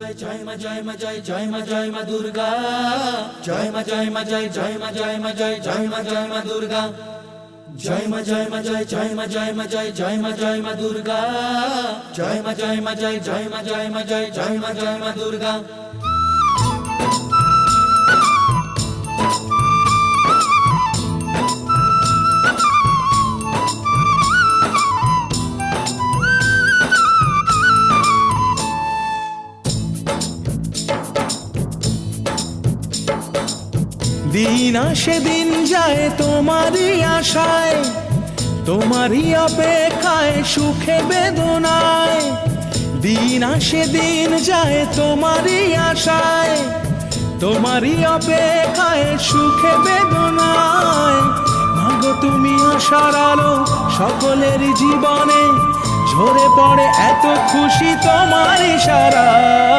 জয় মা জয় মা জয় জয় মা জয় মা দুর্গা জয় মা জয় মা জয় জয় মা জয় মা জয় জয় মা জয় মা দুর্গা জয় মা জয় মা জয় জয় মা জয় মা জয় জয় মা জয় মা দুর্গা জয় মা জয় মা জয় জয় মা জয় মা জয় জয় মা জয় মা দুর্গা। দিন আসে দিন যায় তোমারই আশায়, তোমারই অপেক্ষায় সুখে বেদনায়। দিন আসে দিন যায় তোমারই আশায়, তোমারই অপেক্ষায় সুখে বেদনায়। মাগো তুমি আশার আলো সকলের জীবনে, ঝরে পড়ে এত খুশি তোমার ইশারা।